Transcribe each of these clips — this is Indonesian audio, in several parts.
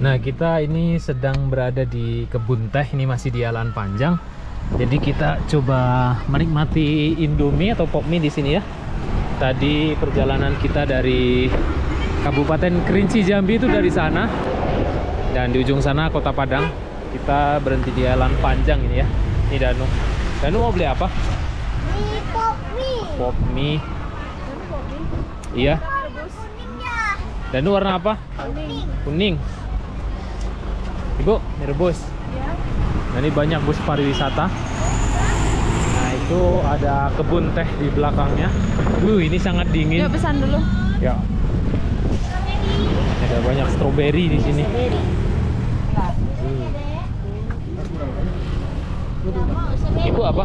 Nah, kita ini sedang berada di kebun teh, ini masih di Jalan Panjang. Jadi kita coba menikmati Indomie atau pop mie di sini ya. Tadi perjalanan kita dari Kabupaten Kerinci Jambi itu dari sana. Dan di ujung sana Kota Padang. Kita berhenti di Jalan Panjang ini ya. Ini Danu. Danu mau beli apa? Mie pop mie. Pop mie. Iya. Danu warna apa? Kuning. Kuning. Ibu, mie rebus. Ya. Nah, ini banyak bus pariwisata. Nah, itu ada kebun teh di belakangnya. Ini sangat dingin. Yuk pesan dulu. Ya. Ada banyak stroberi di sini. Ibu apa?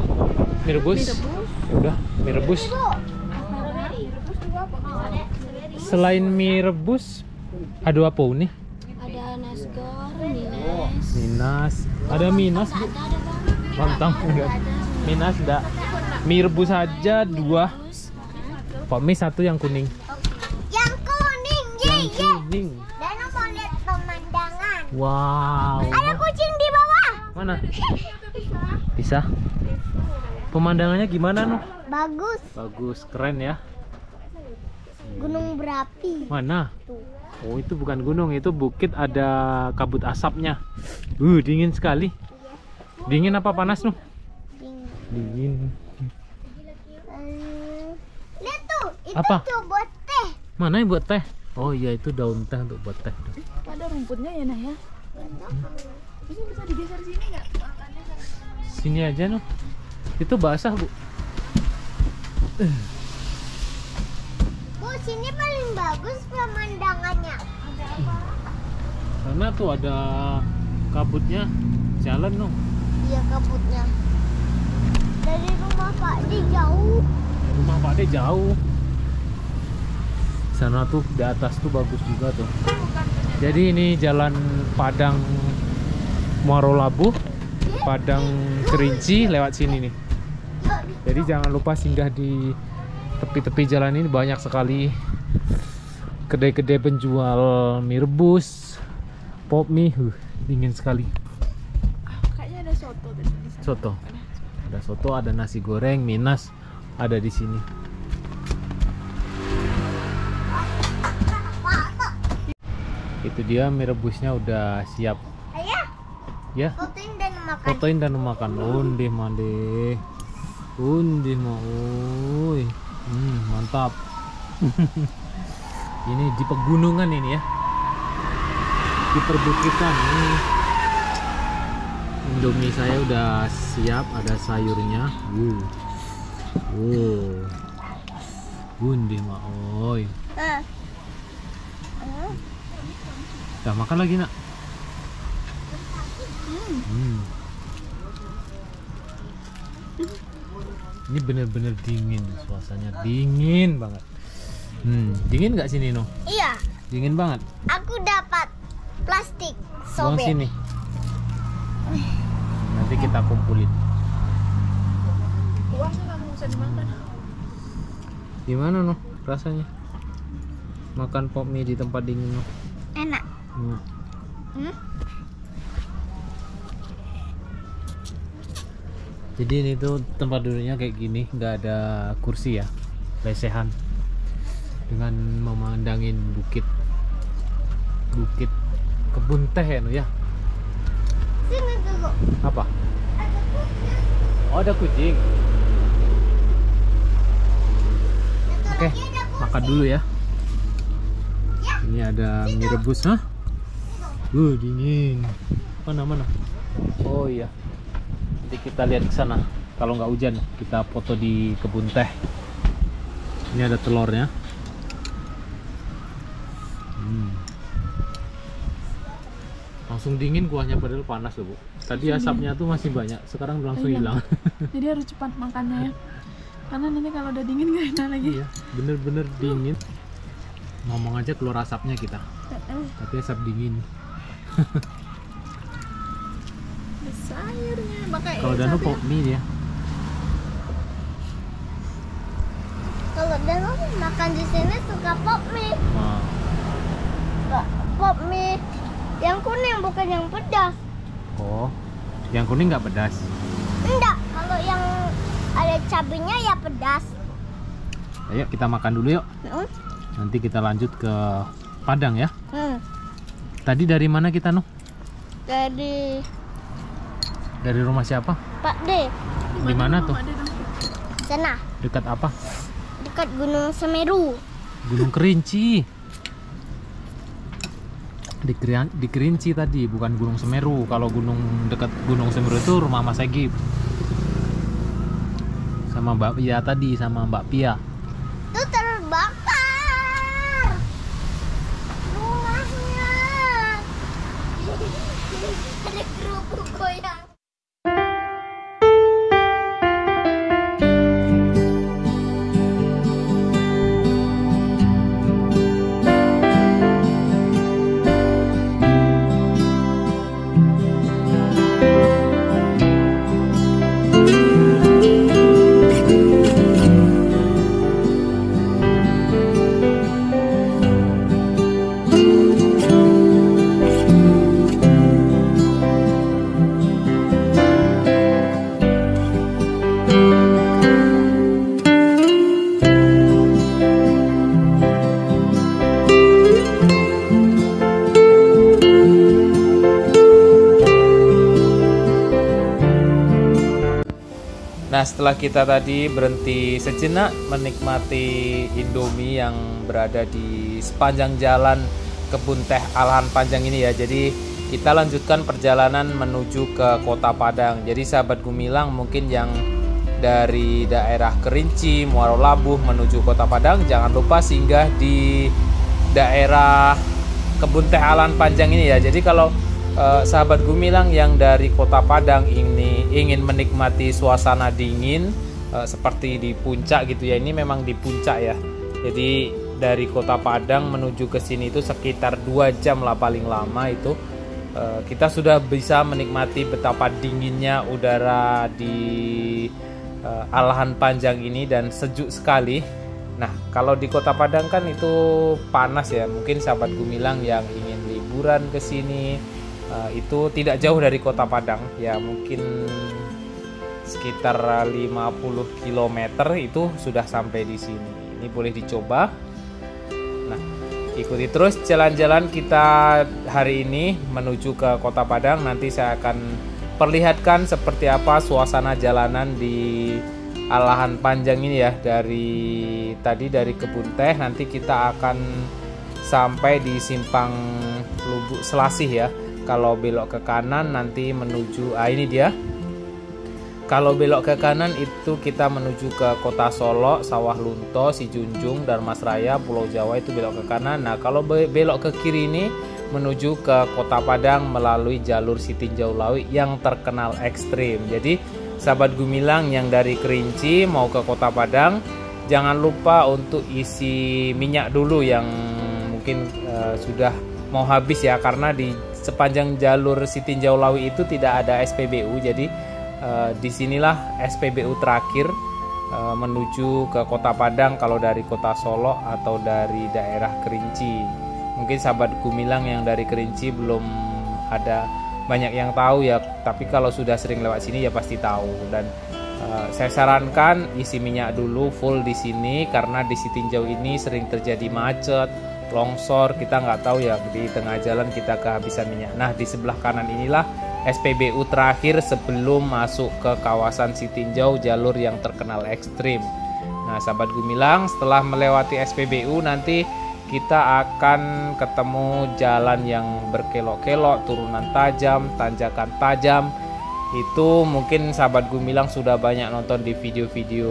Mie rebus. Ya udah, mie rebus. Selain mie rebus, ada apa nih? Ada nasgor, minas. Minas. Ada minas, Bu? Lontong enggak? Minas enggak. Mie rebus aja 2. Pop mie 1 yang kuning. Yang kuning, Yang kuning. Dan mau lihat pemandangan. Wow. Ada kucing di bawah. Mana? Bisa. Pemandangannya gimana, Nuh? Bagus. Bagus, keren ya. Gunung berapi. Mana? Tuh. Oh, itu bukan gunung, itu bukit, ada kabut asapnya. Dingin sekali. Dingin apa panas, Nuh? Dingin. Lihat tuh, itu Apa? tuh buat teh. Mana yang buat teh? Oh iya, itu daun teh untuk buat teh. Ada rumputnya ya Nah ya. Ini bisa digeser sini nggak? Sini aja, Nuh. Itu basah, Bu. Bu, sini paling bagus pemandangannya. Karena tuh ada kabutnya. Jalan, Nuh. Iya, kabutnya. Dari rumah Pak D jauh. Rumah Pak De jauh. Sana tuh di atas tuh bagus juga tuh. Jadi ini jalan Padang Muaro Labuh, Padang Kerinci, lewat sini nih. Jadi jangan lupa singgah di tepi-tepi jalan ini, banyak sekali kedai-kedai penjual mie rebus, pop mie. Dingin sekali. Kayaknya ada soto tadi di sana. Soto. Ada soto, ada nasi goreng, minas ada di sini. Itu dia mie rebusnya udah siap. Ayah, Ya, fotoin dan makan. fotoin dan makan. Undi mande. Undi mau. Mantap. Ini di pegunungan ini ya. Di perbukitan ini. Indomie saya udah siap, ada sayurnya. Undi mau. Udah makan lagi, Nak. Ini bener-bener dingin, suasananya dingin banget. Dingin nggak sini, No? Iya, Dingin banget. aku dapat plastik Buang sobek. sini. Nanti kita kumpulin. Kuahnya nggak usah dimakan. Gimana, No? Rasanya? Makan pop mie di tempat dingin, No? Enak. Jadi ini tuh tempat duduknya kayak gini, nggak ada kursi ya, lesehan, dengan memandangin bukit kebun teh ya, No, ya. Sini dulu. Apa? Ada kucing. Oh, ada kucing. Satu Oke, lagi ada kucing. makan dulu ya. Ini ada mie rebus, hah? Dingin. Mana? Oh iya. Nanti kita lihat ke sana. Kalau nggak hujan, kita foto di kebun teh. Ini ada telurnya. Langsung dingin kuahnya, padahal panas loh, Bu. Tadi asapnya tuh masih banyak, sekarang langsung Iya. hilang. Jadi harus cepat makannya ya. Karena nanti kalau udah dingin nggak enak lagi. Iya, bener-bener dingin. Ngomong aja keluar asapnya kita. Tapi asap dingin. Ada sayurnya. Makanya Kalau Danu pop mie dia. Kalau Danu makan di sini suka pop mie. Wah. Pop mie Yang kuning bukan yang pedas. Oh, yang kuning nggak pedas. Enggak, kalau yang ada cabenya ya pedas. Ayo kita makan dulu yuk. Nanti kita lanjut ke Padang ya. Tadi dari mana kita, Nuh? Dari rumah siapa? Pak D. Di mana tuh? Sana, Dekat apa? dekat Gunung Semeru. Gunung Kerinci. Di Kerinci tadi, bukan Gunung Semeru. Kalau dekat Gunung Semeru itu rumah Mas Egip. Sama Mbak Pia tadi, sama Mbak Pia. Itu terbakar rumahnya. Ada kerupuk goyang. Nah, setelah kita tadi berhenti sejenak menikmati Indomie yang berada di sepanjang jalan kebun teh Alahan Panjang ini ya. Jadi kita lanjutkan perjalanan menuju ke Kota Padang. Jadi sahabat Gumilang mungkin yang dari daerah Kerinci, Muaro Labuh menuju Kota Padang, jangan lupa singgah di daerah kebun teh Alahan Panjang ini ya. Jadi kalau sahabat Gumilang yang dari Kota Padang ini ingin menikmati suasana dingin seperti di puncak gitu ya, ini memang di puncak ya. Jadi dari Kota Padang menuju ke sini itu sekitar 2 jam lah paling lama itu. Kita sudah bisa menikmati betapa dinginnya udara di Alahan Panjang ini dan sejuk sekali. Nah, kalau di Kota Padang kan itu panas ya. Mungkin sahabat Gumilang yang ingin liburan ke sini itu tidak jauh dari Kota Padang ya, mungkin sekitar 50 km itu sudah sampai di sini. Ini boleh dicoba. Nah, ikuti terus jalan-jalan kita hari ini menuju ke Kota Padang. Nanti saya akan perlihatkan seperti apa suasana jalanan di Alahan Panjang ini ya. Dari kebun teh nanti kita akan sampai di simpang Lubuk Selasih ya. Kalau belok ke kanan nanti menuju, ini dia. Kalau belok ke kanan itu kita menuju ke Kota Solo, Sawah Lunto, Sijunjung, Darmasraya, Pulau Jawa itu belok ke kanan. Nah, kalau belok ke kiri ini menuju ke Kota Padang melalui jalur Sitinjau Lawi yang terkenal ekstrim. Jadi sahabat Gumilang yang dari Kerinci mau ke Kota Padang, jangan lupa untuk isi minyak dulu yang mungkin sudah mau habis ya, karena di sepanjang jalur Sitinjau Lawi itu tidak ada SPBU. Jadi disinilah SPBU terakhir menuju ke Kota Padang kalau dari Kota Solo atau dari daerah Kerinci. Mungkin sahabat Gumilang yang dari Kerinci belum ada banyak yang tahu ya, tapi kalau sudah sering lewat sini ya pasti tahu. Dan saya sarankan isi minyak dulu full di sini, karena di Sitinjau ini sering terjadi macet, longsor, kita nggak tahu ya, di tengah jalan kita kehabisan minyak. Nah, di sebelah kanan inilah SPBU terakhir sebelum masuk ke kawasan Sitinjau, jalur yang terkenal ekstrim. Nah, sahabat Gumilang, setelah melewati SPBU nanti kita akan ketemu jalan yang berkelok-kelok, turunan tajam, tanjakan tajam. Itu mungkin sahabat Gumilang sudah banyak nonton di video-video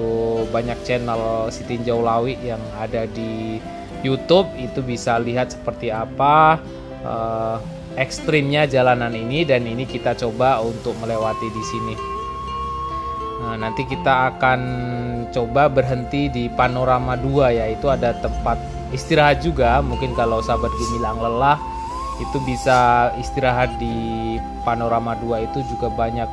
banyak channel Sitinjau Lawi yang ada di YouTube, itu bisa lihat seperti apa ekstrimnya jalanan ini, dan ini kita coba untuk melewati di sini. Nah, nanti kita akan coba berhenti di Panorama 2 ya, itu ada tempat istirahat juga. Mungkin kalau sahabat Gumilang lelah itu bisa istirahat di Panorama 2, itu juga banyak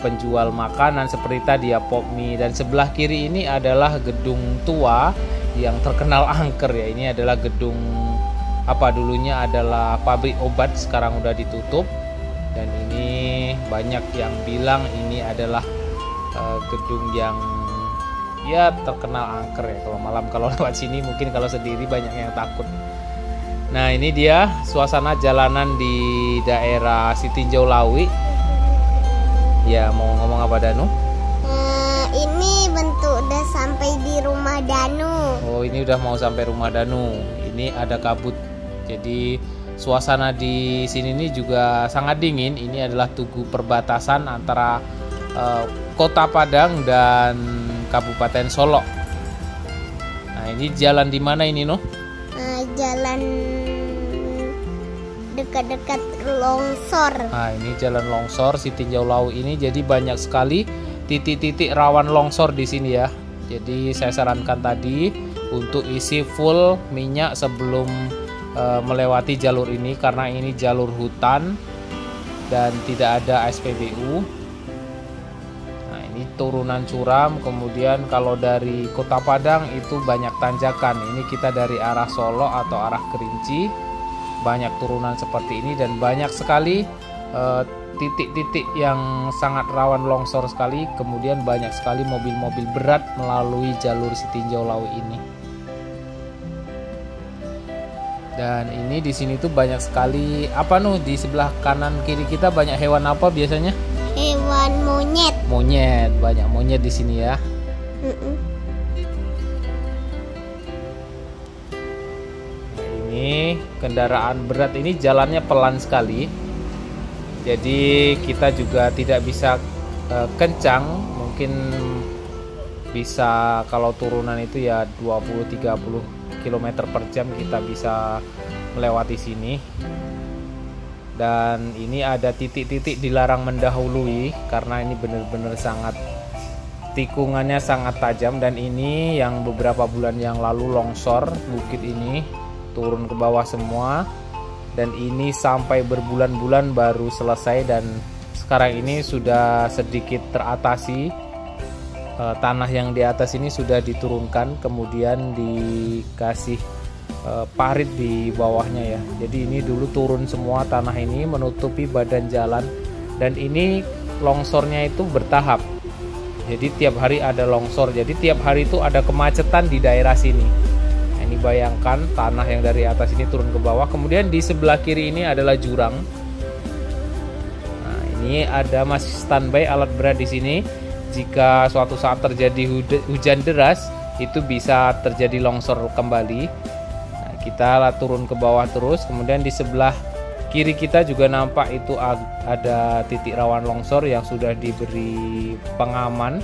penjual makanan seperti tadi ya, pop mie. Dan sebelah kiri ini adalah gedung tua yang terkenal angker ya. Ini adalah gedung apa dulunya adalah pabrik obat, sekarang udah ditutup. Dan ini banyak yang bilang ini adalah gedung yang ya terkenal angker ya kalau malam, kalau lewat sini. Mungkin kalau sendiri banyak yang takut. Nah, ini dia suasana jalanan di daerah Sitinjau Lawi. Ya, mau ngomong apa Danu? Ini bentuk udah sampai di rumah Danu. Oh, ini udah mau sampai rumah Danu. Ini ada kabut. Jadi suasana di sini ini juga sangat dingin. Ini adalah tugu perbatasan antara Kota Padang dan Kabupaten Solok. Nah, ini jalan di mana ini, Nuh? Jalan dekat-dekat longsor. Nah, ini jalan longsor Sitinjau Lawi ini. Jadi banyak sekali titik-titik rawan longsor di sini ya. Jadi saya sarankan tadi untuk isi full minyak sebelum melewati jalur ini, karena ini jalur hutan dan tidak ada SPBU. Nah, ini turunan curam. Kemudian kalau dari Kota Padang itu banyak tanjakan. Ini kita dari arah Solo atau arah Kerinci, banyak turunan seperti ini dan banyak sekali titik-titik yang sangat rawan longsor sekali. Kemudian banyak sekali mobil-mobil berat melalui jalur Sitinjau Lawi ini. Dan ini di sini tuh banyak sekali apa Nuh, di sebelah kanan kiri kita banyak hewan apa biasanya? Hewan monyet. Monyet, banyak monyet di sini ya. Ini kendaraan berat ini jalannya pelan sekali. Jadi kita juga tidak bisa kencang, mungkin bisa kalau turunan itu ya 20-30 km per jam kita bisa melewati sini. Dan ini ada titik-titik dilarang mendahului karena ini benar-benar sangat tikungannya sangat tajam. Dan ini yang beberapa bulan yang lalu longsor, bukit ini turun ke bawah semua. Dan ini sampai berbulan-bulan baru selesai, dan sekarang ini sudah sedikit teratasi. Tanah yang di atas ini sudah diturunkan, kemudian dikasih parit di bawahnya ya. Jadi ini dulu turun semua tanah ini menutupi badan jalan, dan ini longsornya itu bertahap. Jadi tiap hari ada longsor, jadi tiap hari itu ada kemacetan di daerah sini. Nah, ini bayangkan tanah yang dari atas ini turun ke bawah. Kemudian di sebelah kiri ini adalah jurang. Nah, ini ada masih standby alat berat di sini. Jika suatu saat terjadi hujan deras, itu bisa terjadi longsor kembali. Nah, kita turun ke bawah terus. Kemudian di sebelah kiri kita juga nampak itu ada titik rawan longsor yang sudah diberi pengaman.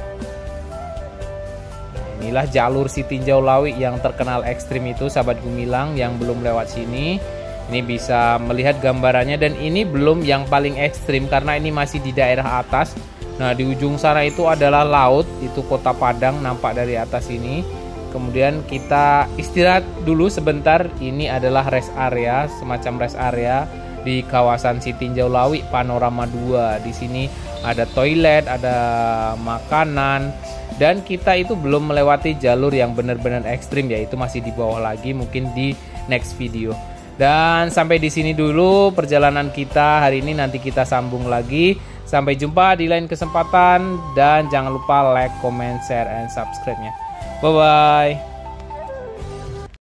Nah, inilah jalur Sitinjau Lawi yang terkenal ekstrim itu, sahabat Gumilang yang belum lewat sini. Ini bisa melihat gambarannya, dan ini belum yang paling ekstrim karena ini masih di daerah atas. Nah, di ujung sana itu adalah laut, itu Kota Padang nampak dari atas ini. Kemudian kita istirahat dulu sebentar. Ini adalah rest area, semacam rest area di kawasan Sitinjau Lawi Panorama 2. Di sini ada toilet, ada makanan, dan kita itu belum melewati jalur yang benar-benar ekstrim, yaitu masih di bawah lagi, mungkin di next video. Dan sampai di sini dulu perjalanan kita hari ini, nanti kita sambung lagi. Sampai jumpa di lain kesempatan, dan jangan lupa like, comment, share, and subscribe-nya. Bye-bye.